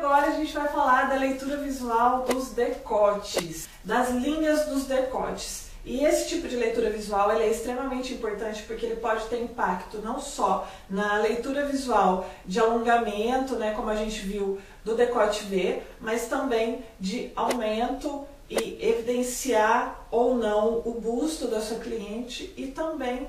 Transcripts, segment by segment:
agora a gente vai falar da leitura visual dos decotes, das linhas dos decotes. E esse tipo de leitura visual ele é extremamente importante porque ele pode ter impacto não só na leitura visual de alongamento, né, como a gente viu do decote V, mas também de aumento e evidenciar ou não o busto da sua cliente e também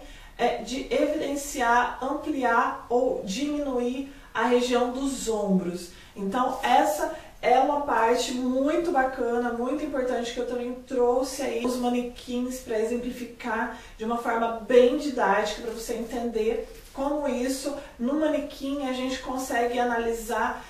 de evidenciar, ampliar ou diminuir a região dos ombros. Então essa é uma parte muito bacana, muito importante que eu também trouxe aí os manequins para exemplificar de uma forma bem didática para você entender como isso no manequim a gente consegue analisar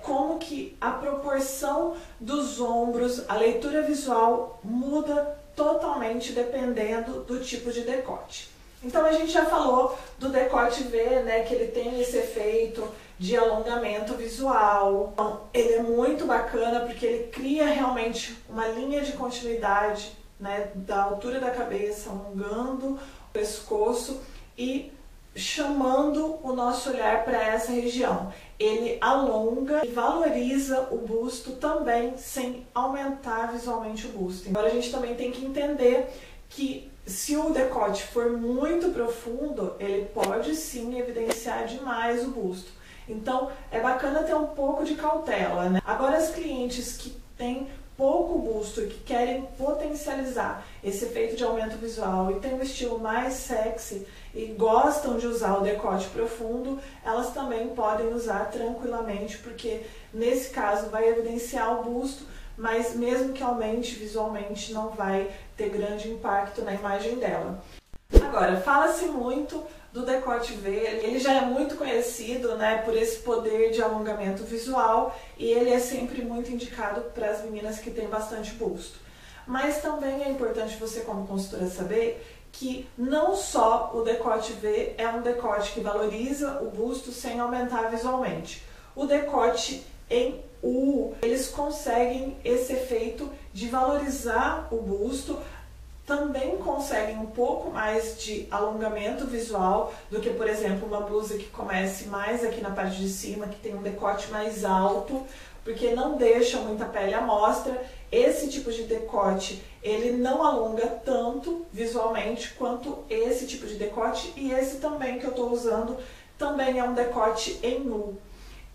como que a proporção dos ombros, a leitura visual muda totalmente dependendo do tipo de decote. Então a gente já falou do decote V, né, que ele tem esse efeito de alongamento visual. Então, ele é muito bacana porque ele cria realmente uma linha de continuidade, né, da altura da cabeça, alongando o pescoço e chamando o nosso olhar para essa região. Ele alonga e valoriza o busto também sem aumentar visualmente o busto. Agora a gente também tem que entender que se o decote for muito profundo, ele pode sim evidenciar demais o busto. Então é bacana ter um pouco de cautela, né? Agora as clientes que têm pouco busto e que querem potencializar esse efeito de aumento visual e têm um estilo mais sexy e gostam de usar o decote profundo, elas também podem usar tranquilamente, porque nesse caso vai evidenciar o busto, mas mesmo que aumente visualmente não vai ter grande impacto na imagem dela. Agora, fala-se muito do decote V, ele já é muito conhecido, né, por esse poder de alongamento visual e ele é sempre muito indicado para as meninas que têm bastante busto. Mas também é importante você como consultora saber que não só o decote V é um decote que valoriza o busto sem aumentar visualmente. O decote em U, eles conseguem esse efeito de valorizar o busto, também conseguem um pouco mais de alongamento visual do que, por exemplo, uma blusa que comece mais aqui na parte de cima, que tem um decote mais alto, porque não deixa muita pele à mostra. Esse tipo de decote, ele não alonga tanto visualmente quanto esse tipo de decote, e esse também que eu estou usando também é um decote em U.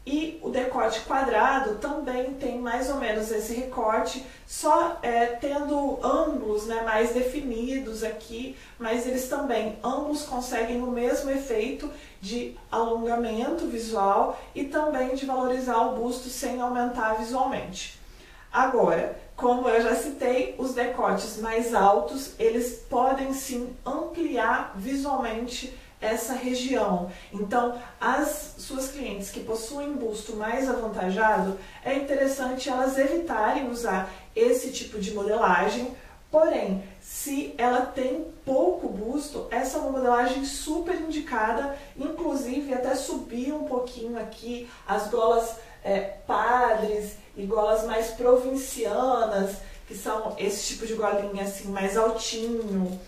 E o decote quadrado também tem mais ou menos esse recorte, só tendo ângulos, né, mais definidos aqui, mas eles também, ambos conseguem o mesmo efeito de alongamento visual e também de valorizar o busto sem aumentar visualmente. Agora, como eu já citei, os decotes mais altos, eles podem sim ampliar visualmente essa região. Então, as suas clientes que possuem busto mais avantajado, é interessante elas evitarem usar esse tipo de modelagem. Porém, se ela tem pouco busto, essa é uma modelagem super indicada, inclusive até subir um pouquinho aqui as golas padres e golas mais provincianas, que são esse tipo de golinha assim mais altinho,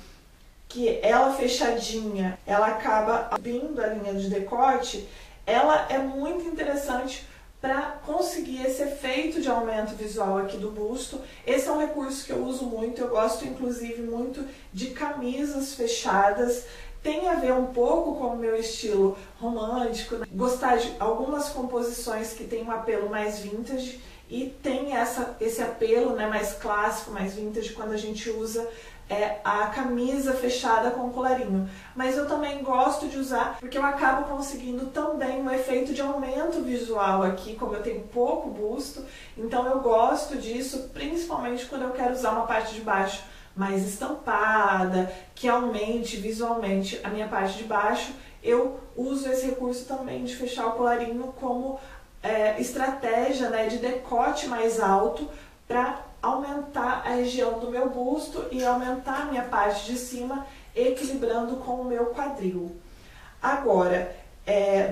que ela fechadinha, ela acaba abrindo a linha de decote, ela é muito interessante para conseguir esse efeito de aumento visual aqui do busto. Esse é um recurso que eu uso muito, eu gosto inclusive muito de camisas fechadas. Tem a ver um pouco com o meu estilo romântico, né? Gostar de algumas composições que tem um apelo mais vintage e tem esse apelo, né, mais clássico, mais vintage, quando a gente usa a camisa fechada com colarinho. Mas eu também gosto de usar porque eu acabo conseguindo também um efeito de aumento visual aqui, como eu tenho pouco busto, então eu gosto disso, principalmente quando eu quero usar uma parte de baixo mais estampada, que aumente visualmente a minha parte de baixo. Eu uso esse recurso também de fechar o colarinho como estratégia, né, de decote mais alto para aumentar a região do meu busto e aumentar a minha parte de cima, equilibrando com o meu quadril. Agora,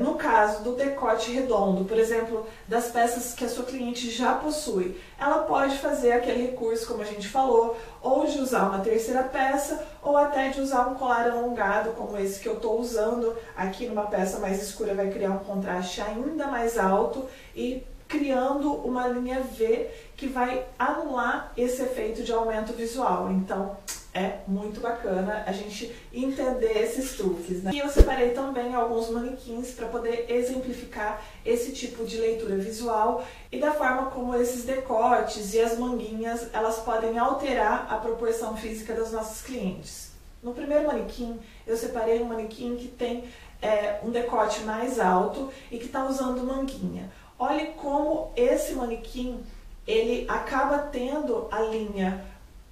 no caso do decote redondo, por exemplo, das peças que a sua cliente já possui, ela pode fazer aquele recurso, como a gente falou, ou de usar uma terceira peça, ou até de usar um colar alongado, como esse que eu estou usando aqui numa peça mais escura, vai criar um contraste ainda mais alto e criando uma linha V que vai anular esse efeito de aumento visual. Então é muito bacana a gente entender esses truques, né? E eu separei também alguns manequins para poder exemplificar esse tipo de leitura visual e da forma como esses decotes e as manguinhas elas podem alterar a proporção física das nossas clientes. No primeiro manequim, eu separei um manequim que tem um decote mais alto e que está usando manguinha. Olhe como esse manequim ele acaba tendo a linha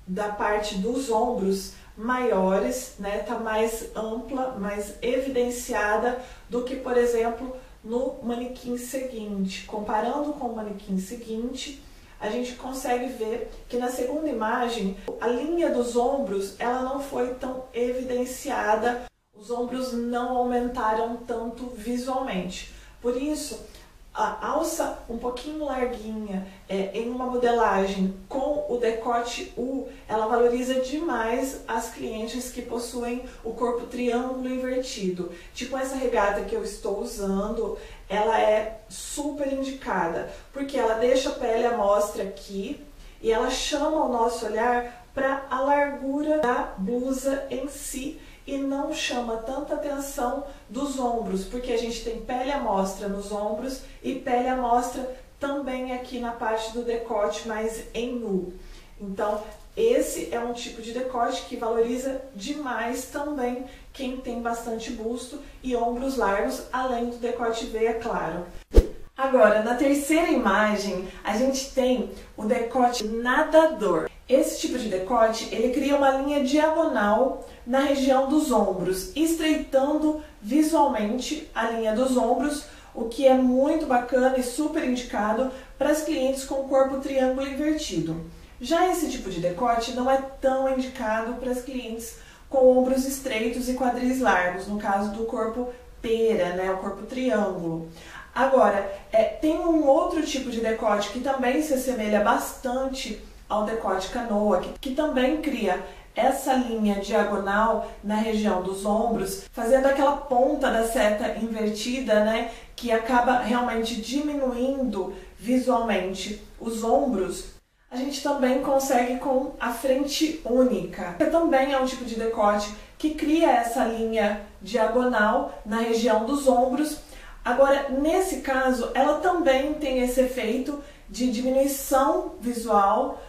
da parte dos ombros maiores, né? Tá mais ampla, mais evidenciada do que, por exemplo, no manequim seguinte. Comparando com o manequim seguinte, a gente consegue ver que na segunda imagem a linha dos ombros ela não foi tão evidenciada, os ombros não aumentaram tanto visualmente. Por isso, a alça um pouquinho larguinha em uma modelagem com o decote U, ela valoriza demais as clientes que possuem o corpo triângulo invertido. Tipo essa regata que eu estou usando, ela é super indicada, porque ela deixa a pele à mostra aqui e ela chama o nosso olhar para a largura da blusa em si, e não chama tanta atenção dos ombros, porque a gente tem pele à mostra nos ombros e pele à mostra também aqui na parte do decote, mas em nu. Então, esse é um tipo de decote que valoriza demais também quem tem bastante busto e ombros largos, além do decote V, é claro. Agora, na terceira imagem, a gente tem o decote nadador. Esse tipo de decote, ele cria uma linha diagonal na região dos ombros, estreitando visualmente a linha dos ombros, o que é muito bacana e super indicado para as clientes com corpo triângulo invertido. Já esse tipo de decote não é tão indicado para as clientes com ombros estreitos e quadris largos, no caso do corpo pera, né, o corpo triângulo. Agora, tem um outro tipo de decote que também se assemelha bastante ao decote canoa, que também cria essa linha diagonal na região dos ombros, fazendo aquela ponta da seta invertida, né, que acaba realmente diminuindo visualmente os ombros. A gente também consegue com a frente única, que também é um tipo de decote que cria essa linha diagonal na região dos ombros. Agora, nesse caso, ela também tem esse efeito de diminuição visual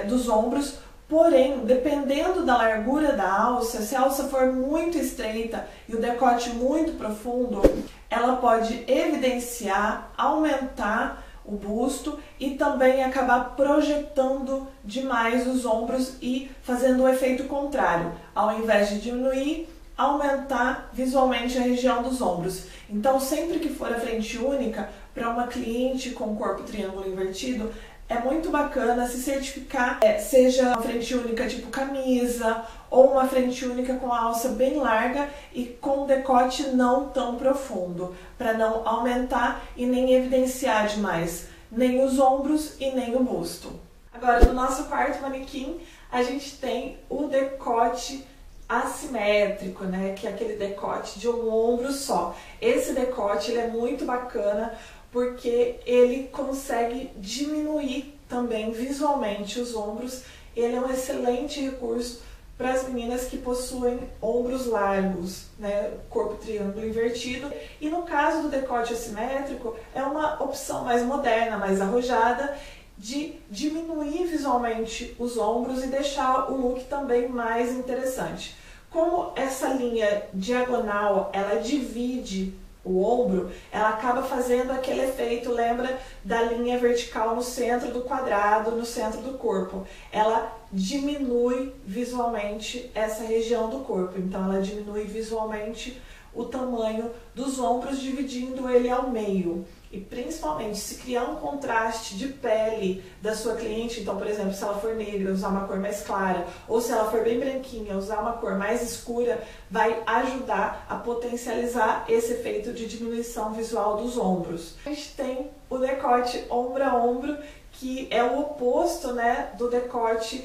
dos ombros, porém, dependendo da largura da alça, se a alça for muito estreita e o decote muito profundo, ela pode evidenciar, aumentar o busto e também acabar projetando demais os ombros e fazendo o efeito contrário, ao invés de diminuir, aumentar visualmente a região dos ombros. Então, sempre que for a frente única para uma cliente com corpo triângulo invertido, é muito bacana se certificar, seja uma frente única tipo camisa ou uma frente única com a alça bem larga e com decote não tão profundo, para não aumentar e nem evidenciar demais nem os ombros e nem o busto. Agora, no nosso quarto manequim, a gente tem o decote assimétrico, né, que é aquele decote de um ombro só. Esse decote ele é muito bacana porque ele consegue diminuir também visualmente os ombros. Ele é um excelente recurso para as meninas que possuem ombros largos, né, corpo triângulo invertido. E no caso do decote assimétrico, é uma opção mais moderna, mais arrojada, de diminuir visualmente os ombros e deixar o look também mais interessante. Como essa linha diagonal, ela divide o ombro, ela acaba fazendo aquele efeito, lembra da linha vertical no centro do quadrado, no centro do corpo. Ela diminui visualmente essa região do corpo, então ela diminui visualmente o tamanho dos ombros, dividindo ele ao meio. E principalmente se criar um contraste de pele da sua cliente, então, por exemplo, se ela for negra, usar uma cor mais clara, ou se ela for bem branquinha, usar uma cor mais escura, vai ajudar a potencializar esse efeito de diminuição visual dos ombros. A gente tem o decote ombro a ombro, que é o oposto, né, do decote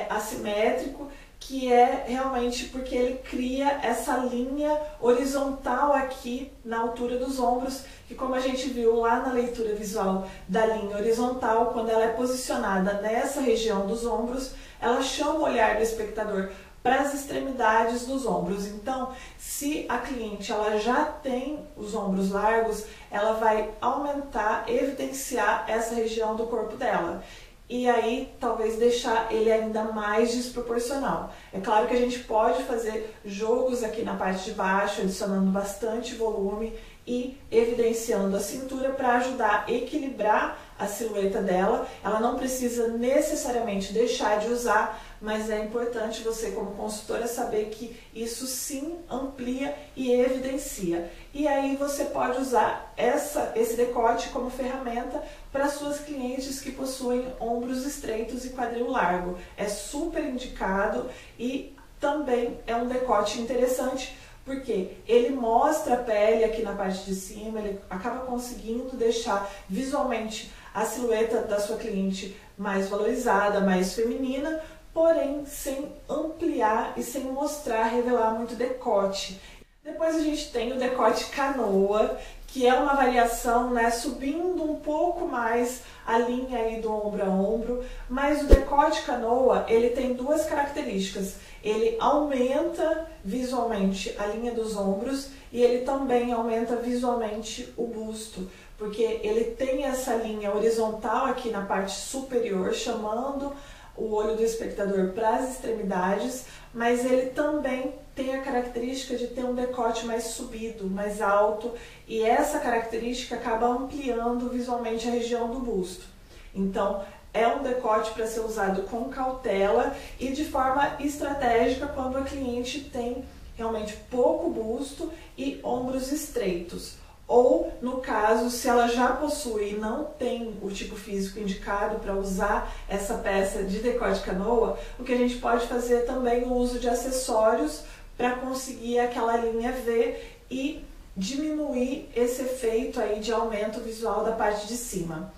assimétrico, que é realmente porque ele cria essa linha horizontal aqui na altura dos ombros, que como a gente viu lá na leitura visual da linha horizontal, quando ela é posicionada nessa região dos ombros, ela chama o olhar do espectador para as extremidades dos ombros. Então, se a cliente ela já tem os ombros largos, ela vai aumentar, evidenciar essa região do corpo dela. E aí talvez deixar ele ainda mais desproporcional. É claro que a gente pode fazer jogos aqui na parte de baixo, adicionando bastante volume e evidenciando a cintura para ajudar a equilibrar a silhueta dela. Ela não precisa necessariamente deixar de usar, mas é importante você como consultora saber que isso sim amplia e evidencia. E aí você pode usar esse decote como ferramenta para suas clientes que possuem ombros estreitos e quadril largo. É super indicado e também é um decote interessante porque ele mostra a pele aqui na parte de cima, ele acaba conseguindo deixar visualmente a silhueta da sua cliente mais valorizada, mais feminina, porém sem ampliar e sem mostrar, revelar muito decote. Depois a gente tem o decote canoa, que é uma variação, né, subindo um pouco mais a linha aí do ombro a ombro, mas o decote canoa, ele tem duas características. Ele aumenta visualmente a linha dos ombros e ele também aumenta visualmente o busto, porque ele tem essa linha horizontal aqui na parte superior, chamando o olho do espectador para as extremidades, mas ele também tem a característica de ter um decote mais subido, mais alto, e essa característica acaba ampliando visualmente a região do busto. Então, é um decote para ser usado com cautela e de forma estratégica quando a cliente tem realmente pouco busto e ombros estreitos. Ou, no caso, se ela já possui e não tem o tipo físico indicado para usar essa peça de decote canoa, o que a gente pode fazer também é o uso de acessórios para conseguir aquela linha V e diminuir esse efeito aí de aumento visual da parte de cima.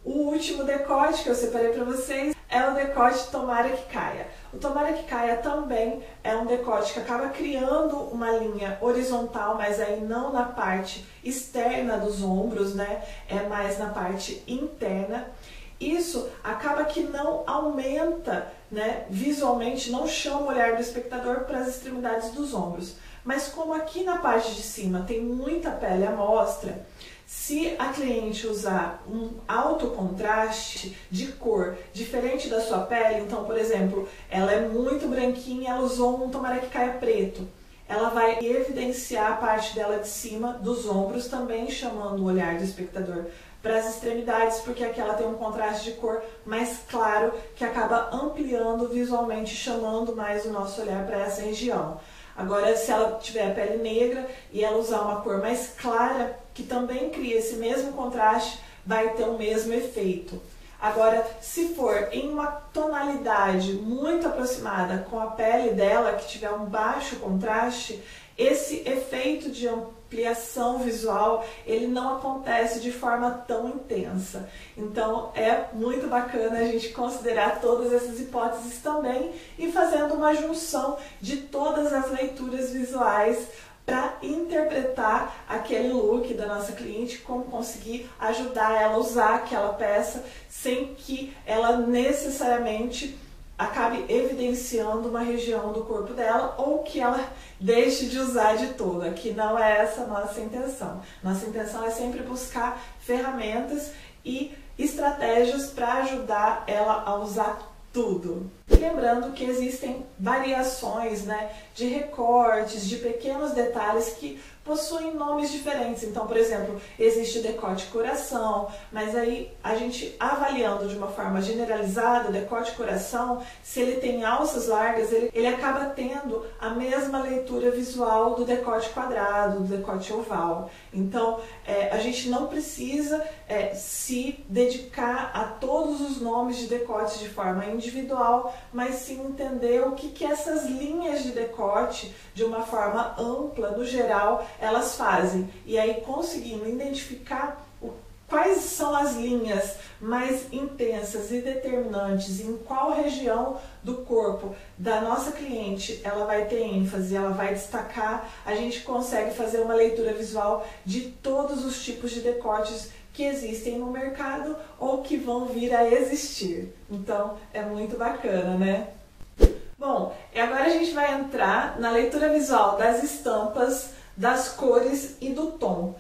O último decote que eu separei para vocês é o decote Tomara que Caia. O Tomara que Caia também é um decote que acaba criando uma linha horizontal, mas aí não na parte externa dos ombros, né? É mais na parte interna. Isso acaba que não aumenta, né, visualmente, não chama o olhar do espectador para as extremidades dos ombros. Mas como aqui na parte de cima tem muita pele à mostra, se a cliente usar um alto contraste de cor diferente da sua pele, então, por exemplo, ela é muito branquinha, ela usou um Tomara que Caia preto, ela vai evidenciar a parte dela de cima dos ombros, também chamando o olhar do espectador para as extremidades, porque aqui ela tem um contraste de cor mais claro, que acaba ampliando visualmente, chamando mais o nosso olhar para essa região. Agora, se ela tiver a pele negra e ela usar uma cor mais clara, que também cria esse mesmo contraste, vai ter o mesmo efeito. Agora, se for em uma tonalidade muito aproximada com a pele dela, que tiver um baixo contraste, esse efeito de ampliação visual, ele não acontece de forma tão intensa. Então, é muito bacana a gente considerar todas essas hipóteses também e fazendo uma junção de todas as leituras visuais para interpretar aquele look da nossa cliente, como conseguir ajudar ela a usar aquela peça sem que ela necessariamente acabe evidenciando uma região do corpo dela ou que ela deixe de usar de toda, que não é essa a nossa intenção. Nossa intenção é sempre buscar ferramentas e estratégias para ajudar ela a usar tudo. E lembrando que existem variações, né, de recortes, de pequenos detalhes que possuem nomes diferentes. Então, por exemplo, existe o decote coração, mas aí a gente avaliando de uma forma generalizada o decote coração, se ele tem alças largas, ele acaba tendo a mesma leitura visual do decote quadrado, do decote oval. Então, a gente não precisa se dedicar a todos os nomes de decotes de forma individual, mas sim entender o que essas linhas de decote, de uma forma ampla, no geral, elas fazem. E aí conseguindo identificar quais quais são as linhas mais intensas e determinantes, em qual região do corpo da nossa cliente ela vai ter ênfase, ela vai destacar, a gente consegue fazer uma leitura visual de todos os tipos de decotes que existem no mercado ou que vão vir a existir. Então é muito bacana, né? Bom, e agora a gente vai entrar na leitura visual das estampas, das cores e do tom.